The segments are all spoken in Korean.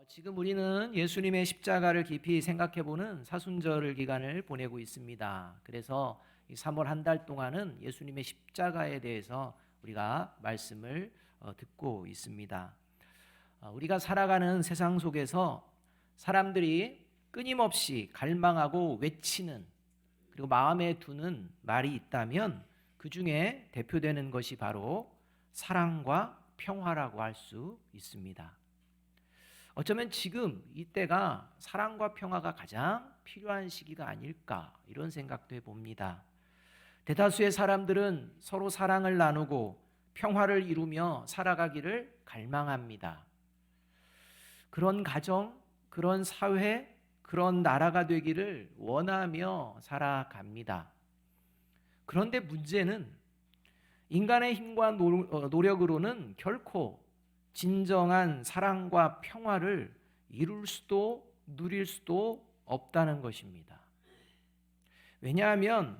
지금 우리는 예수님의 십자가를 깊이 생각해보는 사순절 기간을 보내고 있습니다. 그래서 3월 한 달 동안은 예수님의 십자가에 대해서 우리가 말씀을 듣고 있습니다. 우리가 살아가는 세상 속에서 사람들이 끊임없이 갈망하고 외치는, 그리고 마음에 두는 말이 있다면 그 중에 대표되는 것이 바로 사랑과 평화라고 할 수 있습니다. 어쩌면 지금 이때가 사랑과 평화가 가장 필요한 시기가 아닐까, 이런 생각도 해봅니다. 대다수의 사람들은 서로 사랑을 나누고 평화를 이루며 살아가기를 갈망합니다. 그런 가정, 그런 사회, 그런 나라가 되기를 원하며 살아갑니다. 그런데 문제는 인간의 힘과 노력으로는 결코 진정한 사랑과 평화를 이룰 수도 누릴 수도 없다는 것입니다. 왜냐하면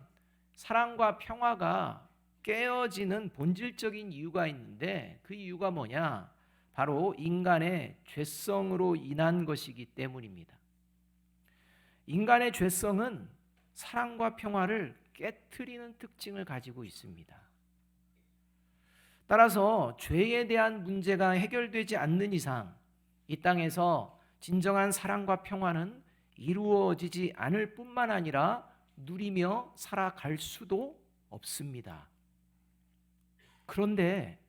사랑과 평화가 깨어지는 본질적인 이유가 있는데, 그 이유가 뭐냐? 바로 인간의 죄성으로 인한 것이기 때문입니다. 인간의 죄성은 사랑과 평화를 깨트리는 특징을 가지고 있습니다. 따라서 죄에 대한 문제가 해결되지 않는 이상 이 땅에서 진정한 사랑과 평화는 이루어지지 않을 뿐만 아니라 누리며 살아갈 수도 없습니다. 그런데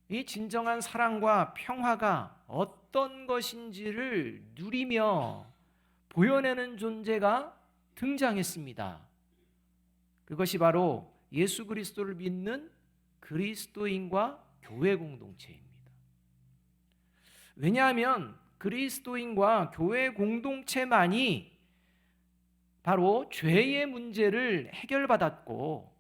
이 진정한 사랑과 평화가 어떤 것인지를 누리며 보여내는 존재가 등장했습니다. 그것이 바로 예수 그리스도를 믿는 그리스도인과 교회 공동체입니다. 왜냐하면 그리스도인과 교회 공동체만이 바로 죄의 문제를 해결받았고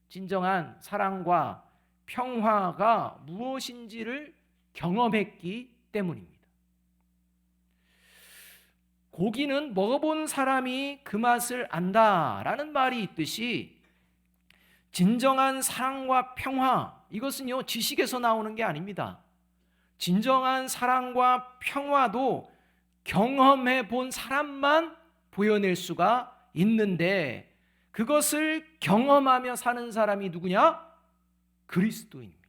진정한 사랑과 평화가 무엇인지를 경험했기 때문입니다. 고기는 먹어본 사람이 그 맛을 안다라는 말이 있듯이 진정한 사랑과 평화, 이것은요 지식에서 나오는 게 아닙니다. 진정한 사랑과 평화도 경험해 본 사람만 보여낼 수가 있는데, 그것을 경험하며 사는 사람이 누구냐? 그리스도입니다.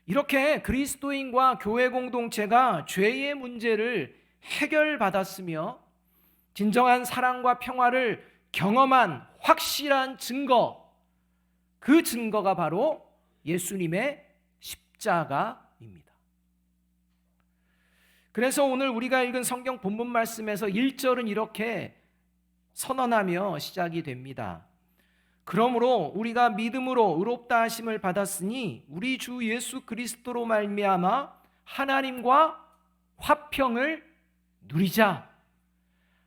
이렇게 그리스도인과 교회 공동체가 죄의 문제를 해결받았으며 진정한 사랑과 평화를 경험한 확실한 증거, 그 증거가 바로 예수님의 십자가입니다. 그래서 오늘 우리가 읽은 성경 본문 말씀에서 1절은 이렇게 선언하며 시작이 됩니다. 그러므로 우리가 믿음으로 의롭다 하심을 받았으니 우리 주 예수 그리스도로 말미암아 하나님과 화평을 누리자.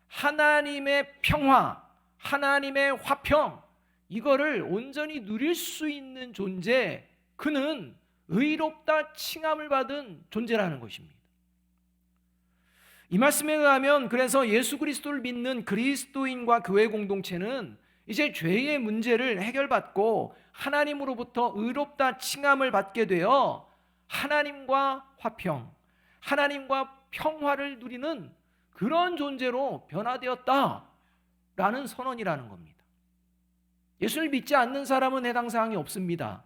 하나님의 평화, 하나님의 화평, 이거를 온전히 누릴 수 있는 존재, 그는 의롭다 칭함을 받은 존재라는 것입니다. 이 말씀에 의하면 그래서 예수 그리스도를 믿는 그리스도인과 교회 공동체는 이제 죄의 문제를 해결받고 하나님으로부터 의롭다 칭함을 받게 되어 하나님과 화평, 하나님과 평화를 누리는 그런 존재로 변화되었다라는 선언이라는 겁니다. 예수를 믿지 않는 사람은 해당 사항이 없습니다.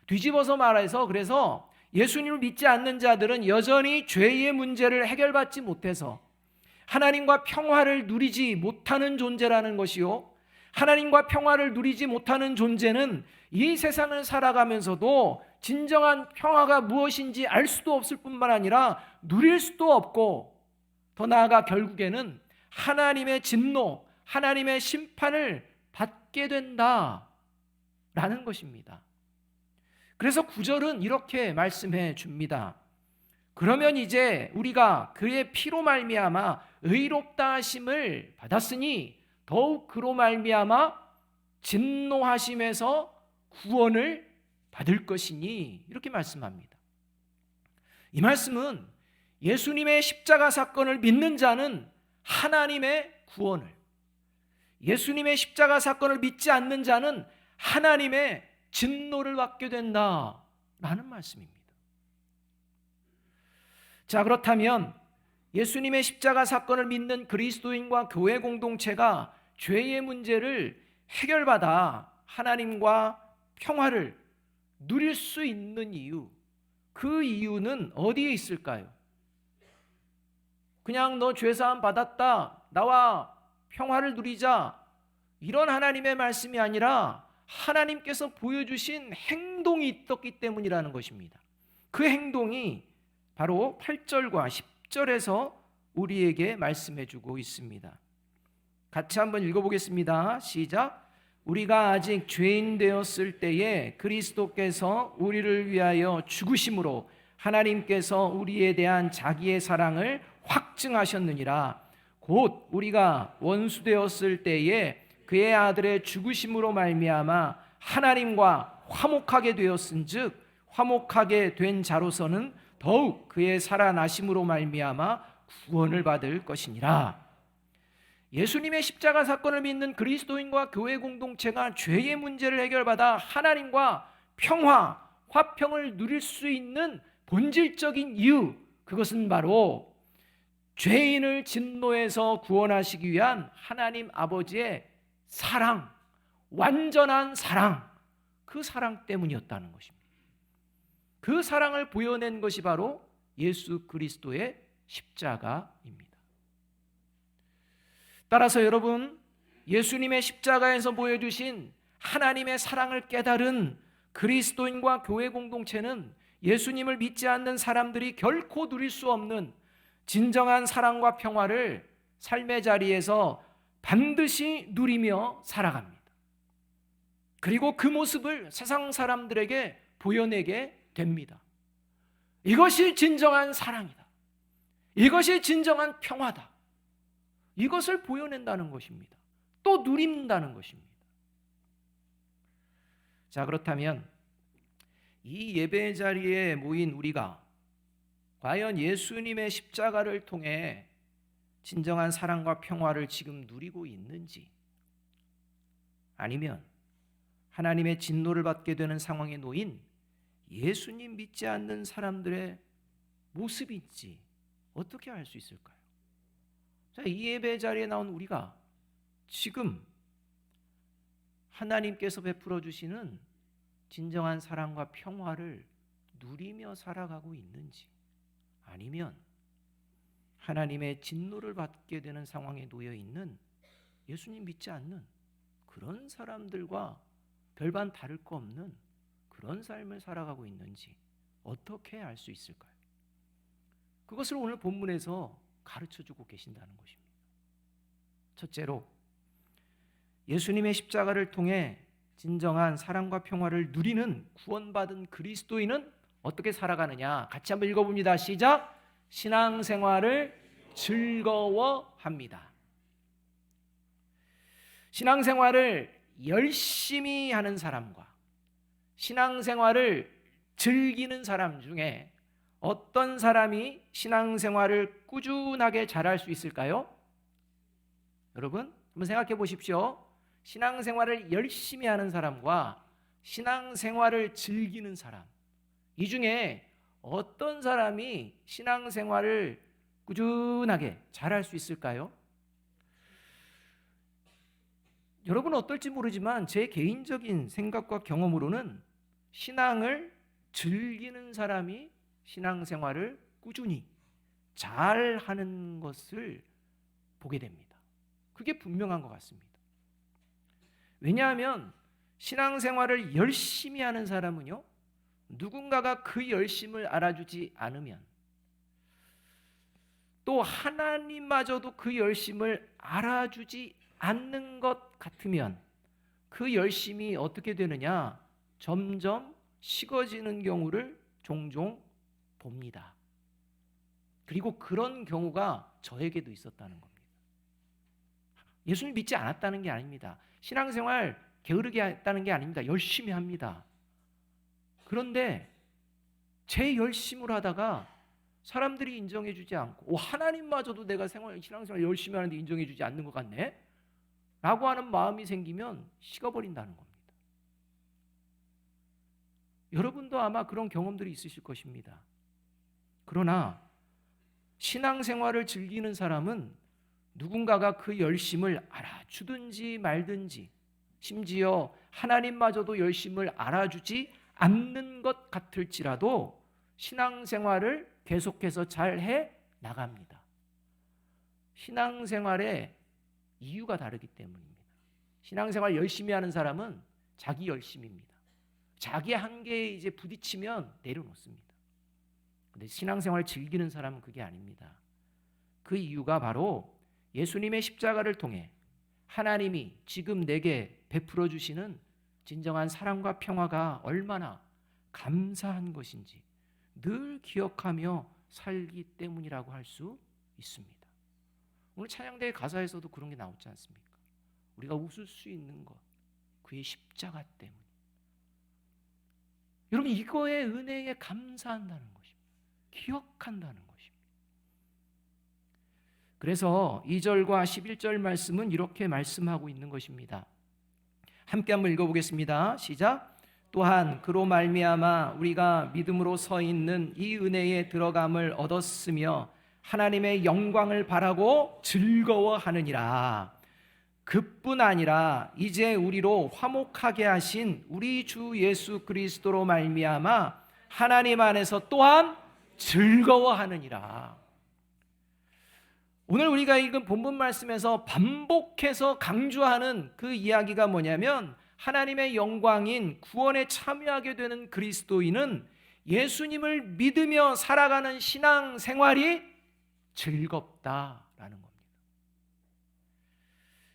뒤집어서 말해서 그래서 예수님을 믿지 않는 자들은 여전히 죄의 문제를 해결받지 못해서 하나님과 평화를 누리지 못하는 존재라는 것이요, 하나님과 평화를 누리지 못하는 존재는 이 세상을 살아가면서도 진정한 평화가 무엇인지 알 수도 없을 뿐만 아니라 누릴 수도 없고, 더 나아가 결국에는 하나님의 진노, 하나님의 심판을 받게 된다라는 것입니다. 그래서 9절은 이렇게 말씀해 줍니다. 그러면 이제 우리가 그의 피로 말미암아 의롭다 하심을 받았으니 더욱 그로 말미암아 진노하심에서 구원을 받을 것이니, 이렇게 말씀합니다. 이 말씀은 예수님의 십자가 사건을 믿는 자는 하나님의 구원을, 예수님의 십자가 사건을 믿지 않는 자는 하나님의 진노를 받게 된다라는 말씀입니다. 자, 그렇다면 예수님의 십자가 사건을 믿는 그리스도인과 교회 공동체가 죄의 문제를 해결받아 하나님과 평화를 누릴 수 있는 이유, 그 이유는 어디에 있을까요? 그냥 너 죄사함 받았다, 나와 평화를 누리자, 이런 하나님의 말씀이 아니라 하나님께서 보여주신 행동이 있었기 때문이라는 것입니다. 그 행동이 바로 8절과 10절에서 우리에게 말씀해 주고 있습니다. 같이 한번 읽어보겠습니다. 시작. 우리가 아직 죄인 되었을 때에 그리스도께서 우리를 위하여 죽으심으로 하나님께서 우리에 대한 자기의 사랑을 확증하셨느니라. 곧 우리가 원수 되었을 때에 그의 아들의 죽으심으로 말미암아 하나님과 화목하게 되었은즉 화목하게 된 자로서는 더욱 그의 살아나심으로 말미암아 구원을 받을 것이니라. 예수님의 십자가 사건을 믿는 그리스도인과 교회 공동체가 죄의 문제를 해결받아 하나님과 평화, 화평을 누릴 수 있는 본질적인 이유, 그것은 바로 죄인을 진노에서 구원하시기 위한 하나님 아버지의 사랑, 완전한 사랑, 그 사랑 때문이었다는 것입니다. 그 사랑을 보여낸 것이 바로 예수 그리스도의 십자가입니다. 따라서 여러분, 예수님의 십자가에서 보여주신 하나님의 사랑을 깨달은 그리스도인과 교회 공동체는 예수님을 믿지 않는 사람들이 결코 누릴 수 없는 진정한 사랑과 평화를 삶의 자리에서 반드시 누리며 살아갑니다. 그리고 그 모습을 세상 사람들에게 보여내게 됩니다. 이것이 진정한 사랑이다. 이것이 진정한 평화다. 이것을 보여낸다는 것입니다. 또 누린다는 것입니다. 자, 그렇다면 이 예배 자리에 모인 우리가 과연 예수님의 십자가를 통해 진정한 사랑과 평화를 지금 누리고 있는지, 아니면 하나님의 진노를 받게 되는 상황에 놓인 예수님 믿지 않는 사람들의 모습인지 어떻게 알 수 있을까요? 자, 이 예배 자리에 나온 우리가 지금 하나님께서 베풀어 주시는 진정한 사랑과 평화를 누리며 살아가고 있는지, 아니면 하나님의 진노를 받게 되는 상황에 놓여 있는 예수님 믿지 않는 그런 사람들과 별반 다를 거 없는 그런 삶을 살아가고 있는지 어떻게 알 수 있을까요? 그것을 오늘 본문에서 가르쳐주고 계신다는 것입니다. 첫째로, 예수님의 십자가를 통해 진정한 사랑과 평화를 누리는 구원받은 그리스도인은 어떻게 살아가느냐? 같이 한번 읽어봅니다. 시작. 신앙생활을 즐거워합니다. 신앙생활을 열심히 하는 사람과 신앙생활을 즐기는 사람 중에 어떤 사람이 신앙생활을 꾸준하게 잘할 수 있을까요? 여러분, 한번 생각해 보십시오. 신앙생활을 열심히 하는 사람과 신앙생활을 즐기는 사람, 이 중에 어떤 사람이 신앙생활을 꾸준하게 잘할 수 있을까요? 여러분은 어떨지 모르지만 제 개인적인 생각과 경험으로는 신앙을 즐기는 사람이 신앙생활을 꾸준히 잘하는 것을 보게 됩니다. 그게 분명한 것 같습니다. 왜냐하면 신앙생활을 열심히 하는 사람은요, 누군가가 그 열심을 알아주지 않으면, 또 하나님마저도 그 열심을 알아주지 않는 것 같으면 그 열심이 어떻게 되느냐? 점점 식어지는 경우를 종종 봅니다. 그리고 그런 경우가 저에게도 있었다는 겁니다. 예수님 믿지 않았다는 게 아닙니다. 신앙생활 게으르게 했다는 게 아닙니다. 열심히 합니다. 그런데 제 열심을 하다가 사람들이 인정해 주지 않고, 하나님마저도 내가 신앙생활 열심히 하는데 인정해 주지 않는 것 같네? 라고 하는 마음이 생기면 식어버린다는 겁니다. 여러분도 아마 그런 경험들이 있으실 것입니다. 그러나 신앙생활을 즐기는 사람은 누군가가 그 열심을 알아주든지 말든지, 심지어 하나님마저도 열심을 알아주지 않는 것 같을지라도 신앙생활을 계속해서 잘 해 나갑니다. 신앙생활의 이유가 다르기 때문입니다. 신앙생활 열심히 하는 사람은 자기 열심입니다. 자기 한계에 이제 부딪히면 내려놓습니다. 근데 신앙생활 즐기는 사람은 그게 아닙니다. 그 이유가 바로 예수님의 십자가를 통해 하나님이 지금 내게 베풀어 주시는 진정한 사랑과 평화가 얼마나 감사한 것인지 늘 기억하며 살기 때문이라고 할 수 있습니다. 오늘 찬양대의 가사에서도 그런 게 나오지 않습니까? 우리가 웃을 수 있는 것, 그의 십자가 때문. 여러분, 이거의 은혜에 감사한다는 것입니다. 기억한다는 것입니다. 그래서 2절과 11절 말씀은 이렇게 말씀하고 있는 것입니다. 함께 한번 읽어보겠습니다. 시작. 또한 그로 말미암아 우리가 믿음으로 서 있는 이 은혜에 들어감을 얻었으며 하나님의 영광을 바라고 즐거워하느니라. 그뿐 아니라 이제 우리로 화목하게 하신 우리 주 예수 그리스도로 말미암아 하나님 안에서 또한 즐거워하느니라. 오늘 우리가 읽은 본문 말씀에서 반복해서 강조하는 그 이야기가 뭐냐면, 하나님의 영광인 구원에 참여하게 되는 그리스도인은 예수님을 믿으며 살아가는 신앙 생활이 즐겁다라는 겁니다.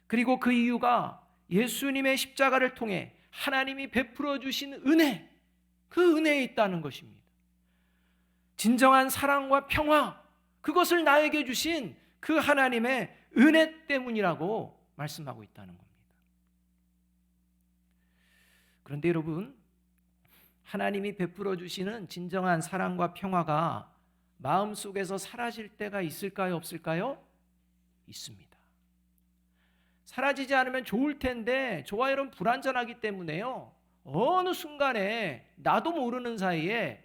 그리고 그 이유가 예수님의 십자가를 통해 하나님이 베풀어 주신 은혜, 그 은혜에 있다는 것입니다. 진정한 사랑과 평화, 그것을 나에게 주신 그 하나님의 은혜 때문이라고 말씀하고 있다는 겁니다. 그런데 여러분, 하나님이 베풀어 주시는 진정한 사랑과 평화가 마음속에서 사라질 때가 있을까요, 없을까요? 있습니다. 사라지지 않으면 좋을 텐데 좋아요는 불완전하기 때문에요, 어느 순간에 나도 모르는 사이에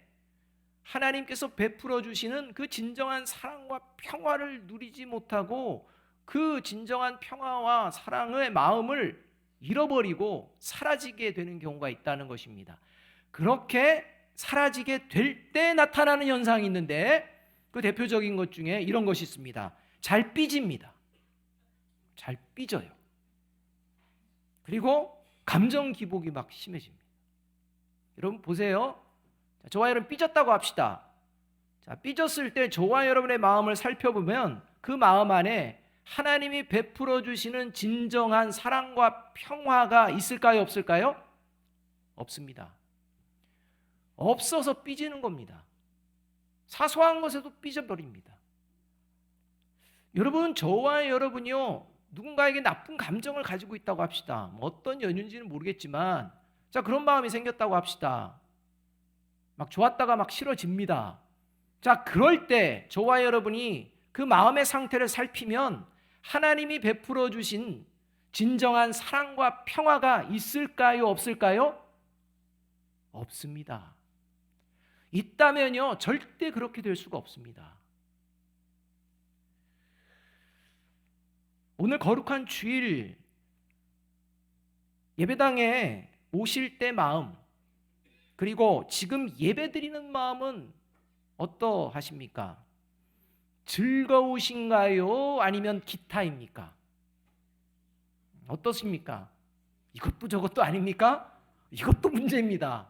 하나님께서 베풀어 주시는 그 진정한 사랑과 평화를 누리지 못하고 그 진정한 평화와 사랑의 마음을 잃어버리고 사라지게 되는 경우가 있다는 것입니다. 그렇게 사라지게 될 때 나타나는 현상이 있는데, 그 대표적인 것 중에 이런 것이 있습니다. 잘 삐집니다. 잘 삐져요. 그리고 감정 기복이 막 심해집니다. 여러분 보세요. 저와 여러분 삐졌다고 합시다. 자, 삐졌을 때 저와 여러분의 마음을 살펴보면 그 마음 안에 하나님이 베풀어 주시는 진정한 사랑과 평화가 있을까요, 없을까요? 없습니다. 없어서 삐지는 겁니다. 사소한 것에도 삐져버립니다. 여러분, 저와 여러분이요, 누군가에게 나쁜 감정을 가지고 있다고 합시다. 어떤 연유인지는 모르겠지만, 자, 그런 마음이 생겼다고 합시다. 막 좋았다가 막 싫어집니다. 자, 그럴 때 저와 여러분이 그 마음의 상태를 살피면 하나님이 베풀어 주신 진정한 사랑과 평화가 있을까요, 없을까요? 없습니다. 있다면요, 절대 그렇게 될 수가 없습니다. 오늘 거룩한 주일 예배당에 오실 때 마음, 그리고 지금 예배드리는 마음은 어떠하십니까? 즐거우신가요? 아니면 기타입니까? 어떠십니까? 이것도 저것도 아닙니까? 이것도 문제입니다.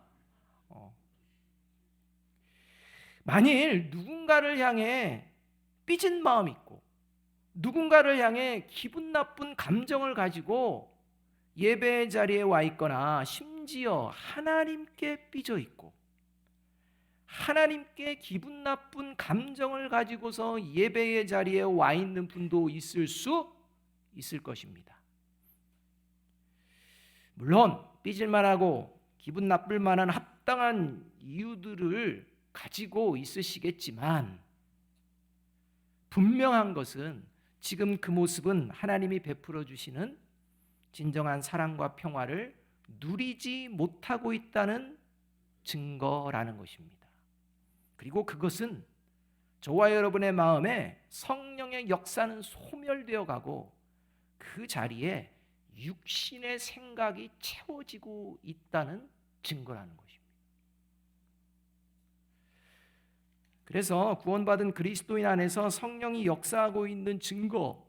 만일 누군가를 향해 삐진 마음이 있고 누군가를 향해 기분 나쁜 감정을 가지고 예배 자리에 와 있거나 심지어 하나님께 삐져 있고 하나님께 기분 나쁜 감정을 가지고서 예배의 자리에 와 있는 분도 있을 수 있을 것입니다. 물론 삐질 만하고 기분 나쁠 만한 합당한 이유들을 가지고 있으시겠지만, 분명한 것은 지금 그 모습은 하나님이 베풀어 주시는 진정한 사랑과 평화를 누리지 못하고 있다는 증거라는 것입니다. 그리고 그것은 저와 여러분의 마음에 성령의 역사는 소멸되어 가고 그 자리에 육신의 생각이 채워지고 있다는 증거라는 것입니다. 그래서 구원받은 그리스도인 안에서 성령이 역사하고 있는 증거,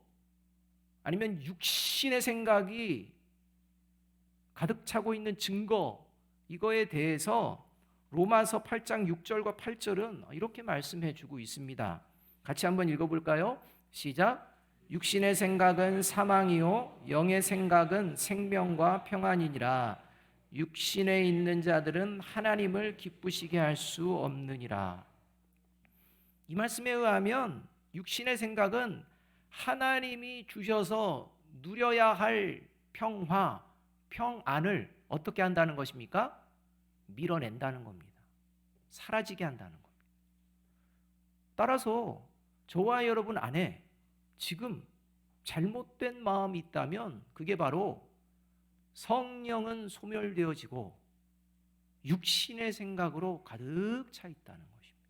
아니면 육신의 생각이 가득 차고 있는 증거, 이거에 대해서 로마서 8장 6절과 8절은 이렇게 말씀해 주고 있습니다. 같이 한번 읽어볼까요? 시작. 육신의 생각은 사망이요 영의 생각은 생명과 평안이니라. 육신에 있는 자들은 하나님을 기쁘시게 할 수 없느니라. 이 말씀에 의하면 육신의 생각은 하나님이 주셔서 누려야 할 평화, 평안을 어떻게 한다는 것입니까? 밀어낸다는 겁니다. 사라지게 한다는 겁니다. 따라서 저와 여러분 안에 지금 잘못된 마음이 있다면 그게 바로 성령은 소멸되어지고 육신의 생각으로 가득 차 있다는 것입니다.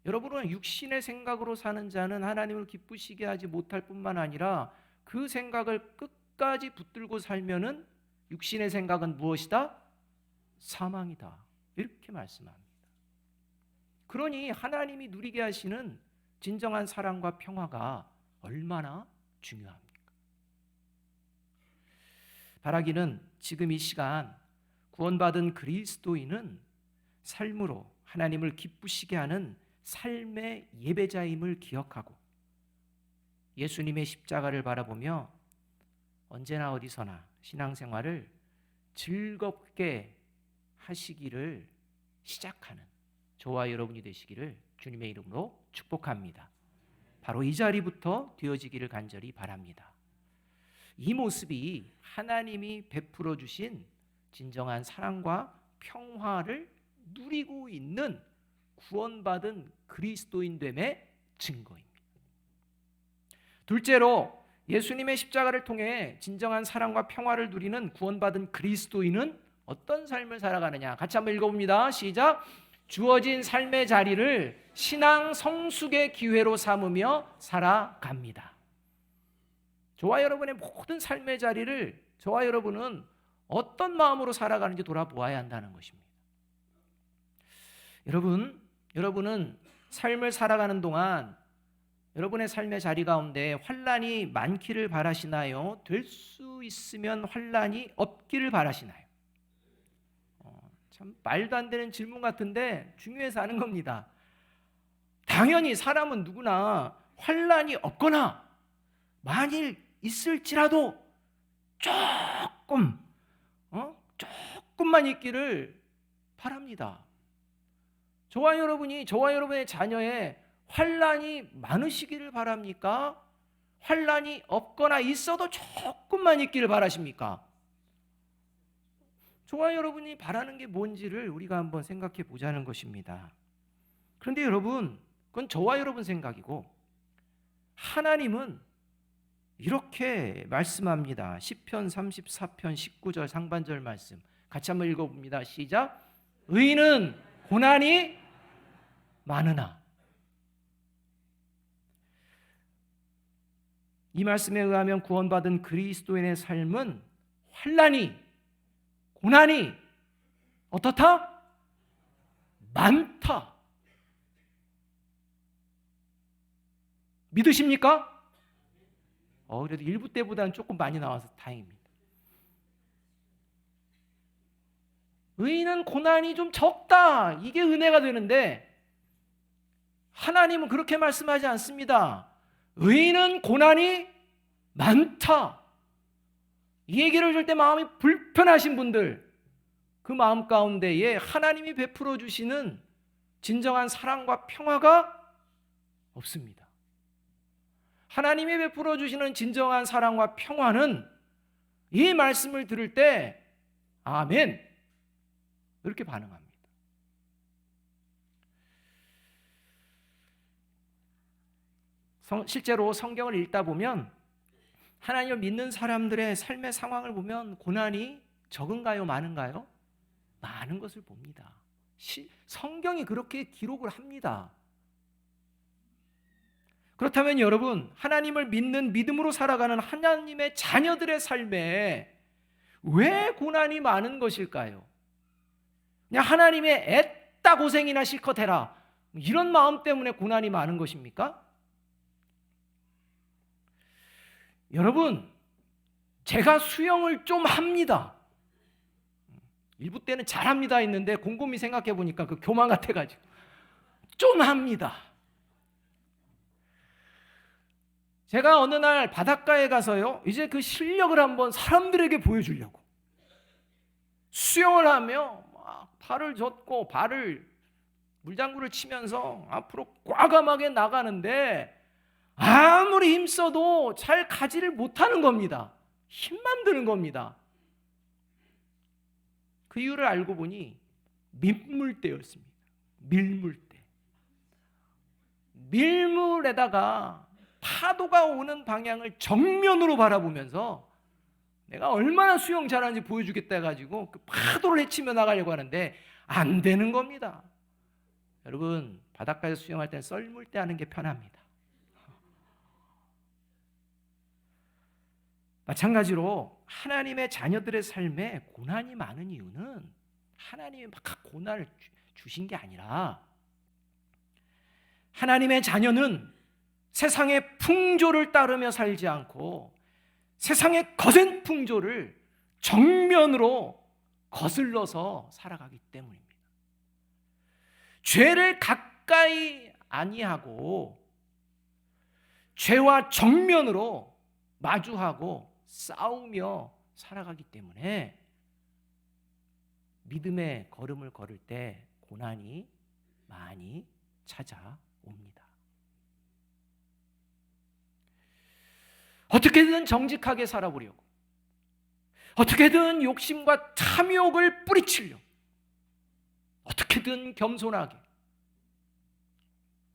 여러분은 육신의 생각으로 사는 자는 하나님을 기쁘시게 하지 못할 뿐만 아니라 그 생각을 끝까지 붙들고 살면은 육신의 생각은 무엇이다? 사망이다. 이렇게 말씀합니다. 그러니 하나님이 누리게 하시는 진정한 사랑과 평화가 얼마나 중요합니까? 바라기는 지금 이 시간 구원받은 그리스도인은 삶으로 하나님을 기쁘시게 하는 삶의 예배자임을 기억하고 예수님의 십자가를 바라보며 언제나 어디서나 신앙생활을 즐겁게 하시기를 시작하는 저와 여러분이 되시기를 주님의 이름으로 축복합니다. 바로 이 자리부터 되어지기를 간절히 바랍니다. 이 모습이 하나님이 베풀어 주신 진정한 사랑과 평화를 누리고 있는 구원받은 그리스도인됨의 증거입니다. 둘째로 예수님의 십자가를 통해 진정한 사랑과 평화를 누리는 구원받은 그리스도인은 어떤 삶을 살아가느냐? 같이 한번 읽어봅니다. 시작. 주어진 삶의 자리를 신앙 성숙의 기회로 삼으며 살아갑니다. 저와 여러분의 모든 삶의 자리를 저와 여러분은 어떤 마음으로 살아가는지 돌아보아야 한다는 것입니다. 여러분은 삶을 살아가는 동안 여러분의 삶의 자리 가운데 환난이 많기를 바라시나요? 될 수 있으면 환난이 없기를 바라시나요? 참 말도 안 되는 질문 같은데 중요해서 하는 겁니다. 당연히 사람은 누구나 환난이 없거나 만일 있을지라도 조금만 있기를 바랍니다. 저와 여러분의 자녀의 환난이 많으시기를 바랍니까? 환난이 없거나 있어도 조금만 있기를 바라십니까? 저와 여러분이 바라는 게 뭔지를 우리가 한번 생각해 보자는 것입니다. 그런데 여러분, 그건 저와 여러분 생각이고 하나님은 이렇게 말씀합니다. 시편 34편 19절 상반절 말씀 같이 한번 읽어봅니다. 시작. 의인은 고난이 많으나. 이 말씀에 의하면 구원받은 그리스도인의 삶은 고난이 어떻다? 많다. 믿으십니까? 그래도 일부 때보다는 조금 많이 나와서 다행입니다. 의인은 고난이 좀 적다. 이게 은혜가 되는데 하나님은 그렇게 말씀하지 않습니다. 의인은 고난이 많다. 이 얘기를 들을 때 마음이 불편하신 분들, 그 마음 가운데에 하나님이 베풀어 주시는 진정한 사랑과 평화가 없습니다. 하나님이 베풀어 주시는 진정한 사랑과 평화는 이 말씀을 들을 때 아멘 이렇게 반응합니다. 실제로 성경을 읽다 보면 하나님을 믿는 사람들의 삶의 상황을 보면 고난이 적은가요? 많은가요? 많은 것을 봅니다. 성경이 그렇게 기록을 합니다. 그렇다면 여러분, 하나님을 믿는 믿음으로 살아가는 하나님의 자녀들의 삶에 왜 고난이 많은 것일까요? 그냥 하나님의 애따 고생이나 실컷 해라, 이런 마음 때문에 고난이 많은 것입니까? 여러분, 제가 수영을 좀 합니다. 일부 때는 잘합니다 했는데 곰곰이 생각해 보니까 그 교만 같아가지고 좀 합니다. 제가 어느 날 바닷가에 가서요, 이제 그 실력을 한번 사람들에게 보여주려고 수영을 하며 막 팔을 젓고 발을 물장구를 치면서 앞으로 과감하게 나가는데 아무리 힘써도 잘 가지를 못하는 겁니다. 힘만 드는 겁니다. 그 이유를 알고 보니 밀물대였습니다. 밀물대. 밀물에다가 파도가 오는 방향을 정면으로 바라보면서 내가 얼마나 수영 잘하는지 보여주겠다 해가지고 그 파도를 헤치며 나가려고 하는데 안 되는 겁니다. 여러분, 바닷가에서 수영할 때는 썰물대 하는 게 편합니다. 마찬가지로 하나님의 자녀들의 삶에 고난이 많은 이유는 하나님이 막 고난을 주신 게 아니라 하나님의 자녀는 세상의 풍조를 따르며 살지 않고 세상의 거센 풍조를 정면으로 거슬러서 살아가기 때문입니다. 죄를 가까이 아니하고 죄와 정면으로 마주하고 싸우며 살아가기 때문에 믿음의 걸음을 걸을 때 고난이 많이 찾아옵니다. 어떻게든 정직하게 살아보려고, 어떻게든 욕심과 탐욕을 뿌리치려고, 어떻게든 겸손하게,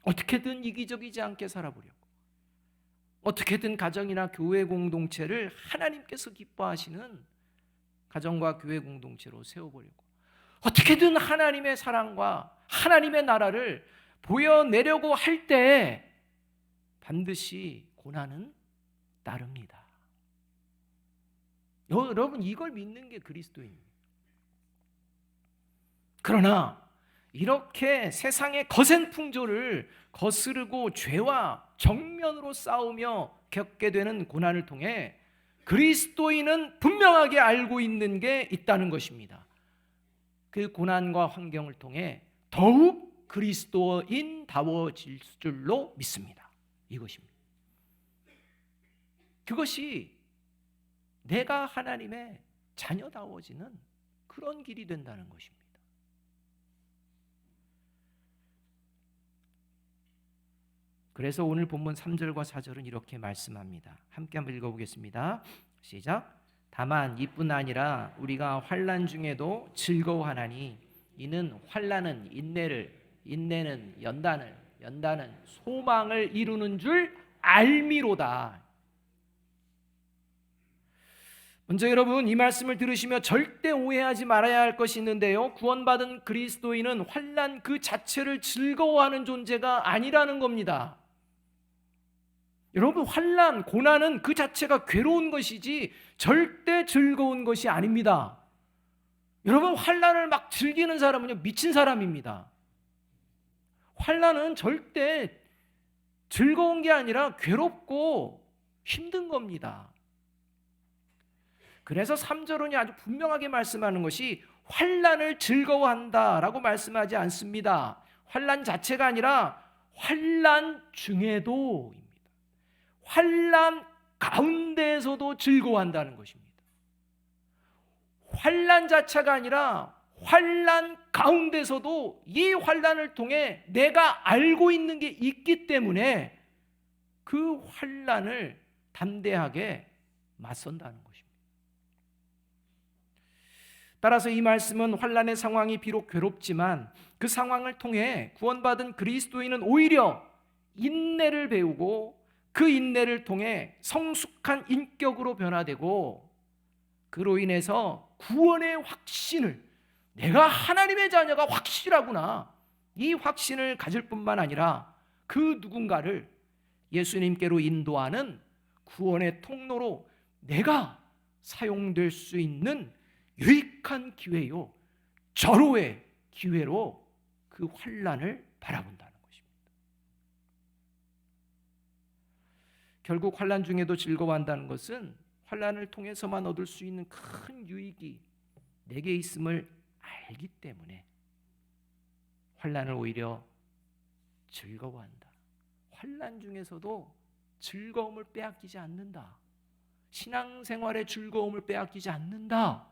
어떻게든 이기적이지 않게 살아보려고, 어떻게든 가정이나 교회 공동체를 하나님께서 기뻐하시는 가정과 교회 공동체로 세워보려고, 어떻게든 하나님의 사랑과 하나님의 나라를 보여내려고 할 때 반드시 고난은 따릅니다. 여러분, 이걸 믿는 게 그리스도입니다. 그러나 이렇게 세상의 거센 풍조를 거스르고 죄와 정면으로 싸우며 겪게 되는 고난을 통해 그리스도인은 분명하게 알고 있는 게 있다는 것입니다. 그 고난과 환경을 통해 더욱 그리스도인다워질 줄로 믿습니다. 이것입니다. 그것이 내가 하나님의 자녀다워지는 그런 길이 된다는 것입니다. 그래서 오늘 본문 3절과 4절은 이렇게 말씀합니다. 함께 한번 읽어보겠습니다. 시작. 다만 이뿐 아니라 우리가 환난 중에도 즐거워하나니 이는 환난은 인내를, 인내는 연단을, 연단은 소망을 이루는 줄 알미로다. 먼저 여러분, 이 말씀을 들으시며 절대 오해하지 말아야 할 것이 있는데요, 구원받은 그리스도인은 환난 그 자체를 즐거워하는 존재가 아니라는 겁니다. 여러분, 환난, 고난은 그 자체가 괴로운 것이지 절대 즐거운 것이 아닙니다. 여러분, 환난을 막 즐기는 사람은요, 미친 사람입니다. 환난은 절대 즐거운 게 아니라 괴롭고 힘든 겁니다. 그래서 3절은 아주 분명하게 말씀하는 것이 환난을 즐거워한다라고 말씀하지 않습니다. 환난 자체가 아니라 환난 중에도, 환난 가운데에서도 즐거워한다는 것입니다. 환난 자체가 아니라 환난 가운데서도 이 환난을 통해 내가 알고 있는 게 있기 때문에 그 환난을 담대하게 맞선다는 것입니다. 따라서 이 말씀은 환난의 상황이 비록 괴롭지만 그 상황을 통해 구원받은 그리스도인은 오히려 인내를 배우고 그 인내를 통해 성숙한 인격으로 변화되고 그로 인해서 구원의 확신을, 내가 하나님의 자녀가 확실하구나, 이 확신을 가질 뿐만 아니라 그 누군가를 예수님께로 인도하는 구원의 통로로 내가 사용될 수 있는 유익한 기회요, 절호의 기회로 그 환난을 바라본다는 것입니다. 결국 환난 중에도 즐거워한다는 것은 환난을 통해서만 얻을 수 있는 큰 유익이 내게 있음을 알기 때문에 환난을 오히려 즐거워한다. 환난 중에서도 즐거움을 빼앗기지 않는다. 신앙생활의 즐거움을 빼앗기지 않는다.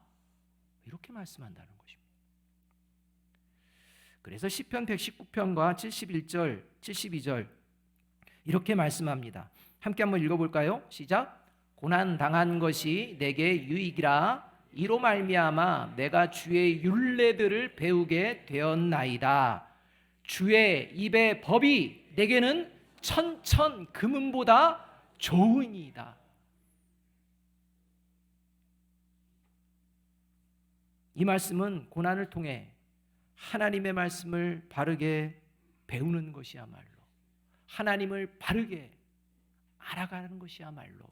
이렇게 말씀한다는 것입니다. 그래서 시편 119편과 71절, 72절 이렇게 말씀합니다. 함께 한번 읽어볼까요? 시작. 고난 당한 것이 내게 유익이라 이로 말미암아 내가 주의 율례들을 배우게 되었나이다. 주의 입의 법이 내게는 천천 금은보다 좋으니이다. 이 말씀은 고난을 통해 하나님의 말씀을 바르게 배우는 것이야말로, 하나님을 바르게 알아가는 것이야말로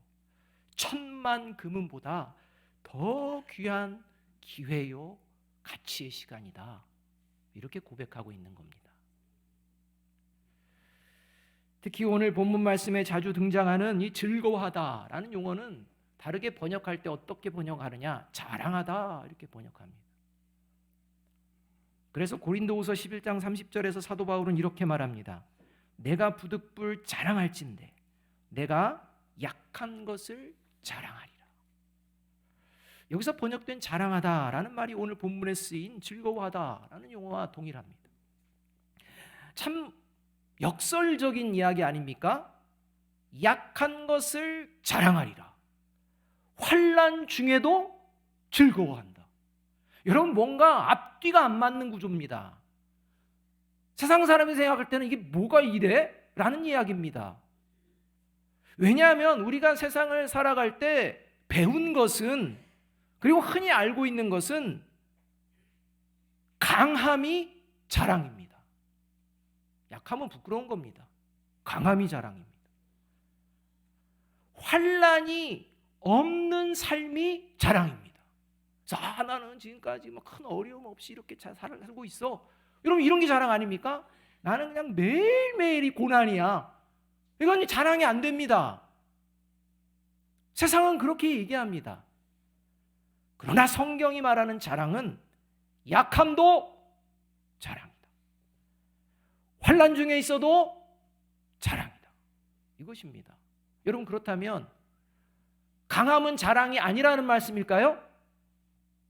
천만 금은보다 더 귀한 기회요 가치의 시간이다. 이렇게 고백하고 있는 겁니다. 특히 오늘 본문 말씀에 자주 등장하는 이 즐거워하다라는 용어는 다르게 번역할 때 어떻게 번역하느냐? 자랑하다 이렇게 번역합니다. 그래서 고린도후서 11장 30절에서 사도 바울은 이렇게 말합니다. 내가 부득불 자랑할진대 내가 약한 것을 자랑하리라. 여기서 번역된 자랑하다라는 말이 오늘 본문에 쓰인 즐거워하다라는 용어와 동일합니다. 참 역설적인 이야기 아닙니까? 약한 것을 자랑하리라. 환난 중에도 즐거워한다. 여러분, 뭔가 앞뒤가 안 맞는 구조입니다. 세상 사람이 생각할 때는 이게 뭐가 이래? 라는 이야기입니다. 왜냐하면 우리가 세상을 살아갈 때 배운 것은, 그리고 흔히 알고 있는 것은 강함이 자랑입니다. 약하면 부끄러운 겁니다. 강함이 자랑입니다. 환난이 없는 삶이 자랑입니다. 자, 나는 지금까지 큰 어려움 없이 이렇게 잘 살고 있어. 여러분, 이런 게 자랑 아닙니까? 나는 그냥 매일매일이 고난이야. 이건 자랑이 안 됩니다. 세상은 그렇게 얘기합니다. 그러나 성경이 말하는 자랑은 약함도 자랑이다. 환난 중에 있어도 자랑이다. 이것입니다. 여러분, 그렇다면 강함은 자랑이 아니라는 말씀일까요?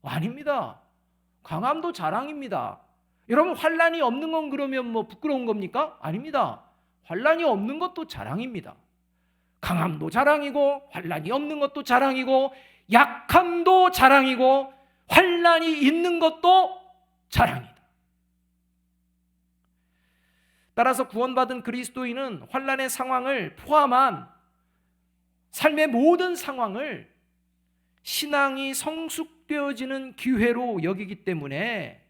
아닙니다. 강함도 자랑입니다. 여러분, 환난이 없는 건 그러면 부끄러운 겁니까? 아닙니다. 환난이 없는 것도 자랑입니다. 강함도 자랑이고 환난이 없는 것도 자랑이고 약함도 자랑이고 환난이 있는 것도 자랑이다. 따라서 구원받은 그리스도인은 환난의 상황을 포함한 삶의 모든 상황을 신앙이 성숙되어지는 기회로 여기기 때문에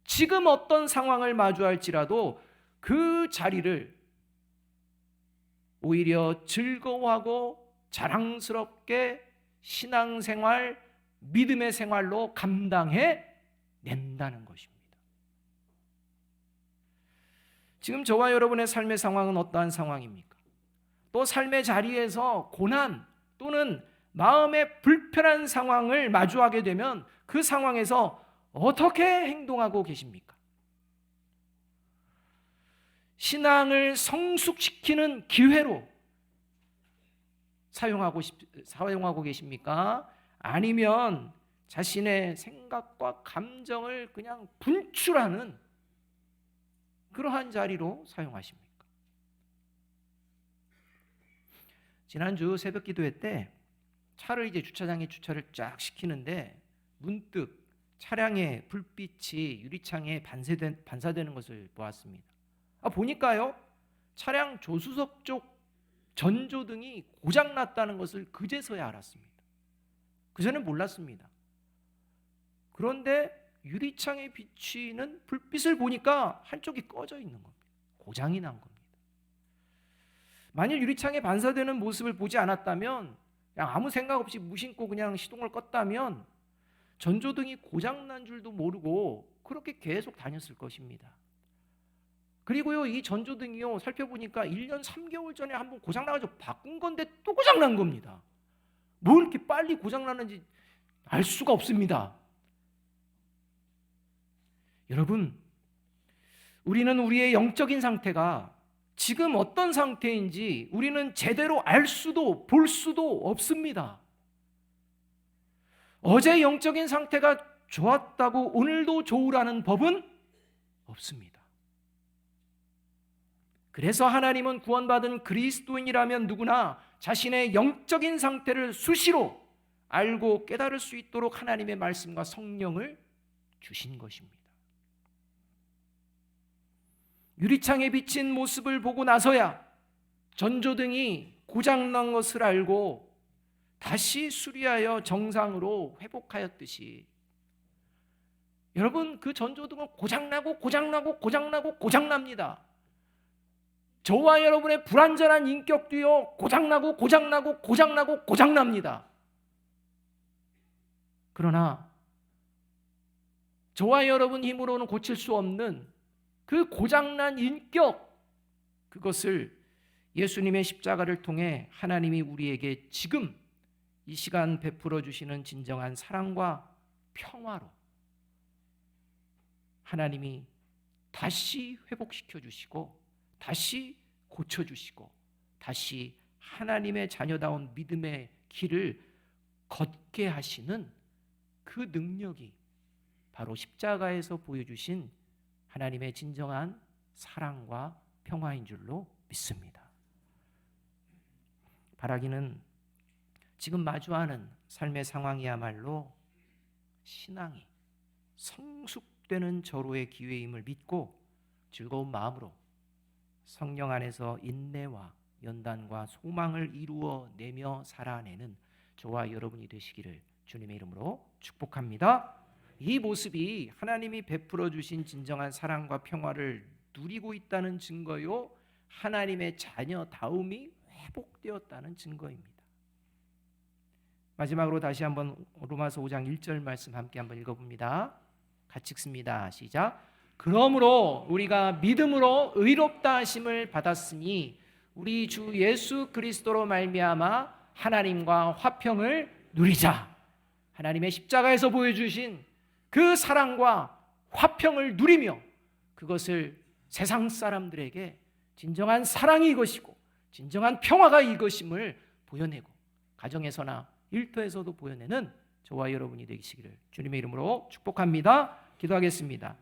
지금 어떤 상황을 마주할지라도 그 자리를 오히려 즐거워하고 자랑스럽게 신앙생활, 믿음의 생활로 감당해 낸다는 것입니다. 지금 저와 여러분의 삶의 상황은 어떠한 상황입니까? 또 삶의 자리에서 고난 또는 마음의 불편한 상황을 마주하게 되면 그 상황에서 어떻게 행동하고 계십니까? 신앙을 성숙시키는 기회로 사용하고 계십니까? 아니면 자신의 생각과 감정을 그냥 분출하는 그러한 자리로 사용하십니까? 지난주 새벽 기도회 때 차를 이제 주차장에 주차를 쫙 시키는데 문득 차량의 불빛이 유리창에 반사되는 것을 보았습니다. 보니까요, 차량 조수석 쪽 전조등이 고장났다는 것을 그제서야 알았습니다. 그전엔 몰랐습니다. 그런데 유리창에 비치는 불빛을 보니까 한쪽이 꺼져 있는 겁니다. 고장이 난 겁니다. 만일 유리창에 반사되는 모습을 보지 않았다면, 그냥 아무 생각 없이 무심코 그냥 시동을 껐다면 전조등이 고장난 줄도 모르고 그렇게 계속 다녔을 것입니다. 그리고요, 이 전조등이요, 살펴보니까 1년 3개월 전에 한번 고장나가지고 바꾼 건데 또 고장난 겁니다. 뭐 이렇게 빨리 고장나는지 알 수가 없습니다. 여러분, 우리는 우리의 영적인 상태가 지금 어떤 상태인지 우리는 제대로 알 수도 볼 수도 없습니다. 어제 영적인 상태가 좋았다고 오늘도 좋으라는 법은 없습니다. 그래서 하나님은 구원받은 그리스도인이라면 누구나 자신의 영적인 상태를 수시로 알고 깨달을 수 있도록 하나님의 말씀과 성령을 주신 것입니다. 유리창에 비친 모습을 보고 나서야 전조등이 고장난 것을 알고 다시 수리하여 정상으로 회복하였듯이, 여러분, 그 전조등은 고장납니다. 저와 여러분의 불완전한 인격도요, 고장납니다. 그러나 저와 여러분 힘으로는 고칠 수 없는 그 고장난 인격, 그것을 예수님의 십자가를 통해 하나님이 우리에게 지금 이 시간 베풀어 주시는 진정한 사랑과 평화로 하나님이 다시 회복시켜 주시고, 다시 고쳐주시고, 다시 하나님의 자녀다운 믿음의 길을 걷게 하시는 그 능력이 바로 십자가에서 보여주신 하나님의 진정한 사랑과 평화인 줄로 믿습니다. 바라기는 지금 마주하는 삶의 상황이야말로 신앙이 성숙되는 절호의 기회임을 믿고 즐거운 마음으로 성령 안에서 인내와 연단과 소망을 이루어내며 살아내는 저와 여러분이 되시기를 주님의 이름으로 축복합니다. 이 모습이 하나님이 베풀어 주신 진정한 사랑과 평화를 누리고 있다는 증거요, 하나님의 자녀다움이 회복되었다는 증거입니다. 마지막으로 다시 한번 로마서 5장 1절 말씀 함께 한번 읽어봅니다. 같이 읽습니다. 시작. 그러므로 우리가 믿음으로 의롭다 하심을 받았으니 우리 주 예수 그리스도로 말미암아 하나님과 화평을 누리자. 하나님의 십자가에서 보여주신 그 사랑과 화평을 누리며 그것을 세상 사람들에게 진정한 사랑이 이것이고 진정한 평화가 이것임을 보여내고, 가정에서나 일터에서도 보여내는 저와 여러분이 되시기를 주님의 이름으로 축복합니다. 기도하겠습니다.